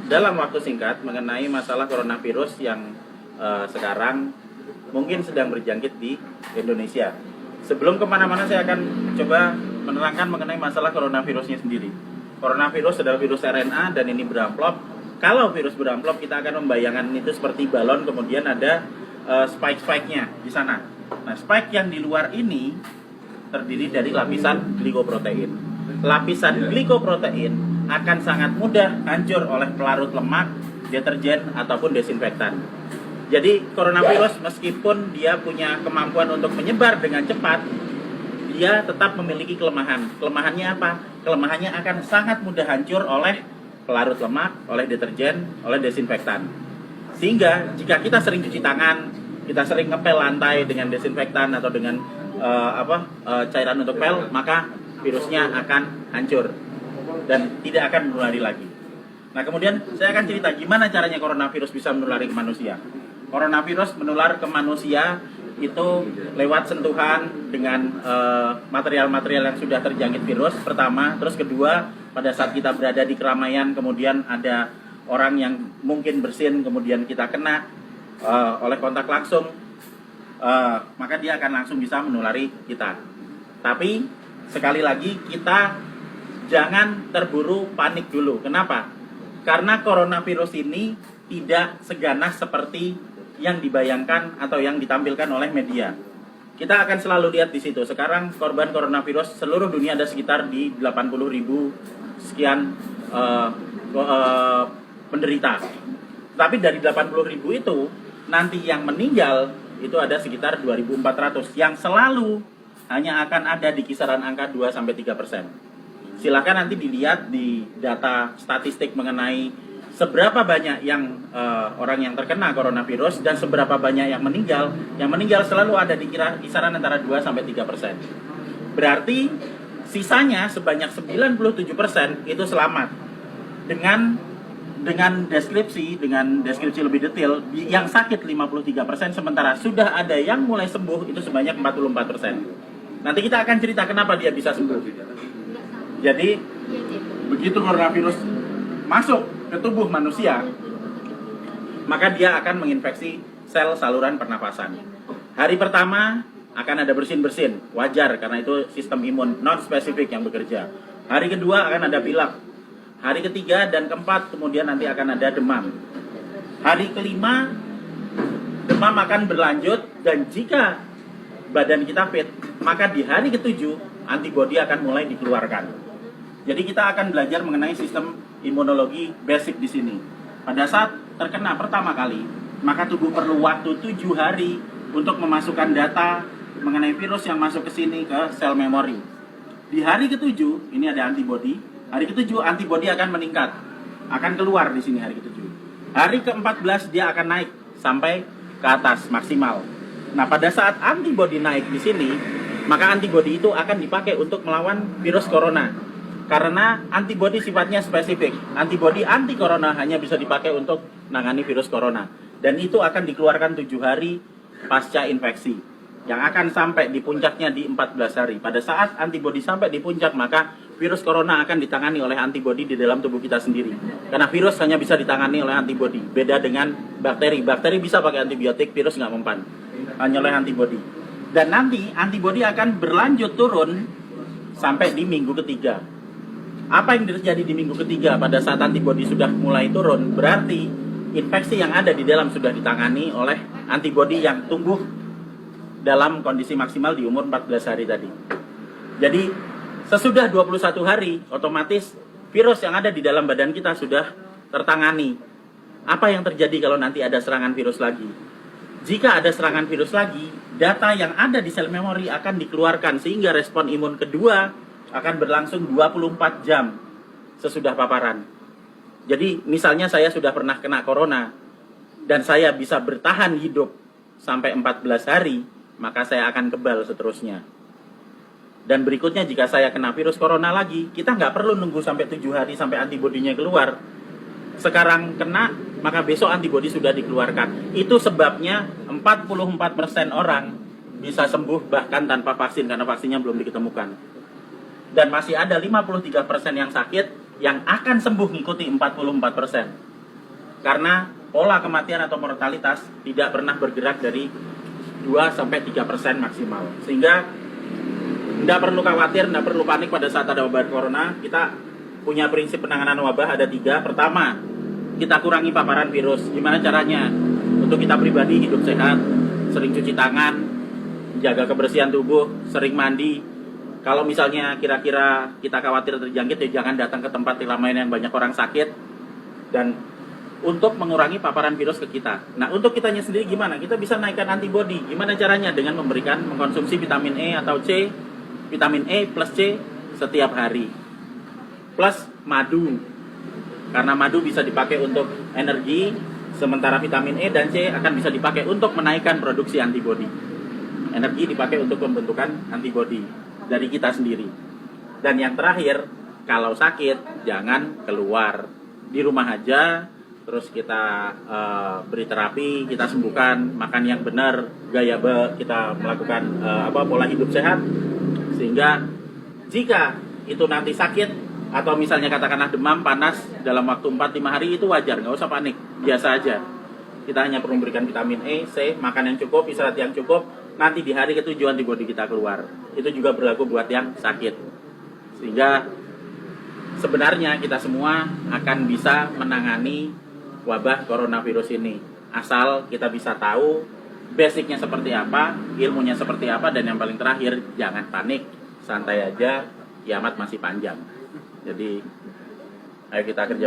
Dalam waktu singkat mengenai masalah coronavirus yang sekarang mungkin sedang berjangkit di Indonesia. Sebelum kemana-mana saya akan coba menerangkan mengenai masalah coronavirusnya sendiri. Coronavirus adalah virus RNA dan ini beramplop. Kalau virus beramplop kita akan membayangkan itu seperti balon, kemudian ada spike-spike-nya di sana. Nah, spike yang di luar ini terdiri dari lapisan glikoprotein. Lapisan glikoprotein akan sangat mudah hancur oleh pelarut lemak, deterjen, ataupun desinfektan. Jadi coronavirus meskipun dia punya kemampuan untuk menyebar dengan cepat, dia tetap memiliki kelemahan. Kelemahannya apa? Kelemahannya akan sangat mudah hancur oleh pelarut lemak, oleh deterjen, oleh desinfektan. Sehingga jika kita sering cuci tangan, kita sering ngepel lantai dengan desinfektan atau dengan cairan untuk pel, maka virusnya akan hancur dan tidak akan menulari lagi. Nah, kemudian saya akan cerita gimana caranya coronavirus bisa menulari ke manusia. Coronavirus menular ke manusia itu lewat sentuhan dengan material-material yang sudah terjangkit virus pertama, terus kedua pada saat kita berada di keramaian, kemudian ada orang yang mungkin bersin, kemudian kita kena oleh kontak langsung, maka dia akan langsung bisa menulari kita. Tapi sekali lagi kita jangan terburu panik dulu. Kenapa? Karena coronavirus ini tidak seganas seperti yang dibayangkan atau yang ditampilkan oleh media. Kita akan selalu lihat di situ. Sekarang korban coronavirus seluruh dunia ada sekitar di 80.000 sekian penderita. Tapi dari 80.000 itu nanti yang meninggal itu ada sekitar 2.400 yang selalu hanya akan ada di kisaran angka 2-3%. Silakan nanti dilihat di data statistik mengenai seberapa banyak yang orang yang terkena coronavirus dan seberapa banyak yang meninggal. Yang meninggal selalu ada di kisaran antara 2-3%. Berarti sisanya sebanyak 97% itu selamat. Dengan deskripsi lebih detail, yang sakit 53%, sementara sudah ada yang mulai sembuh itu sebanyak 44%. Nanti kita akan cerita kenapa dia bisa sembuh. Jadi begitu coronavirus masuk ke tubuh manusia, maka dia akan menginfeksi sel saluran pernapasan. Hari pertama akan ada bersin-bersin, wajar karena itu sistem imun non spesifik yang bekerja. Hari kedua akan ada pilek. Hari ketiga dan keempat kemudian nanti akan ada demam. Hari kelima demam akan berlanjut, dan jika badan kita fit, maka di hari ketujuh antibodi akan mulai dikeluarkan. Jadi kita akan belajar mengenai sistem imunologi basic di sini. Pada saat terkena pertama kali, maka tubuh perlu waktu 7 hari untuk memasukkan data mengenai virus yang masuk ke sini ke sel memori. Di hari ketujuh ini ada antibodi. Hari ketujuh antibodi akan meningkat, akan keluar di sini hari ketujuh. Hari ke-14 dia akan naik sampai ke atas maksimal. Nah, pada saat antibodi naik di sini, maka antibodi itu akan dipakai untuk melawan virus corona. Karena antibodi sifatnya spesifik. Antibodi anti corona hanya bisa dipakai untuk menangani virus corona. Dan itu akan dikeluarkan 7 hari pasca infeksi. Yang akan sampai di puncaknya di 14 hari. Pada saat antibodi sampai di puncak, maka virus corona akan ditangani oleh antibodi di dalam tubuh kita sendiri. Karena virus hanya bisa ditangani oleh antibodi. Beda dengan bakteri. Bakteri bisa pakai antibiotik, virus nggak mempan. Hanya oleh antibodi. Dan nanti antibodi akan berlanjut turun sampai di minggu ketiga. Apa yang terjadi di minggu ketiga pada saat antibodi sudah mulai turun? Berarti infeksi yang ada di dalam sudah ditangani oleh antibodi yang tumbuh dalam kondisi maksimal di umur 14 hari tadi. Jadi sesudah 21 hari, otomatis virus yang ada di dalam badan kita sudah tertangani. Apa yang terjadi kalau nanti ada serangan virus lagi? Jika ada serangan virus lagi, data yang ada di sel memori akan dikeluarkan sehingga respon imun kedua akan berlangsung 24 jam sesudah paparan. Jadi misalnya saya sudah pernah kena corona dan saya bisa bertahan hidup sampai 14 hari, maka saya akan kebal seterusnya. Dan berikutnya jika saya kena virus corona lagi, kita nggak perlu nunggu sampai 7 hari sampai antibodinya keluar. Sekarang kena, maka besok antibodi sudah dikeluarkan. Itu sebabnya 44% orang bisa sembuh bahkan tanpa vaksin karena vaksinnya belum diketemukan. Dan masih ada 53% yang sakit yang akan sembuh ngikuti 44%. Karena pola kematian atau mortalitas tidak pernah bergerak dari 2-3% maksimal. Sehingga tidak perlu khawatir, tidak perlu panik pada saat ada wabah corona. Kita punya prinsip penanganan wabah ada 3. Pertama, kita kurangi paparan virus. Gimana caranya? Untuk kita pribadi hidup sehat, sering cuci tangan, jaga kebersihan tubuh, sering mandi. Kalau misalnya kira-kira kita khawatir terjangkit, ya jangan datang ke tempat keramaian yang banyak orang sakit. Dan untuk mengurangi paparan virus ke kita. Nah, untuk kitanya sendiri gimana? Kita bisa naikkan antibodi. Gimana caranya? Dengan mengkonsumsi vitamin E atau C, vitamin E plus C setiap hari. Plus madu. Karena madu bisa dipakai untuk energi, sementara vitamin E dan C akan bisa dipakai untuk menaikkan produksi antibodi. Energi dipakai untuk pembentukan antibodi dari kita sendiri. Dan yang terakhir, kalau sakit jangan keluar. Di rumah aja, terus kita beri terapi, kita sembuhkan, makan yang benar, kita melakukan pola hidup sehat, sehingga jika itu nanti sakit atau misalnya katakanlah demam, panas dalam waktu 4-5 hari, itu wajar, nggak usah panik, biasa aja. Kita hanya perlu memberikan vitamin E, C, makan yang cukup, istirahat yang cukup, nanti di hari ketujuh antibodi kita keluar. Itu juga berlaku buat yang sakit. Sehingga sebenarnya kita semua akan bisa menangani wabah coronavirus ini, asal kita bisa tahu basicnya seperti apa, ilmunya seperti apa, dan yang paling terakhir, jangan panik, santai aja, kiamat masih panjang. Jadi ayo kita kerja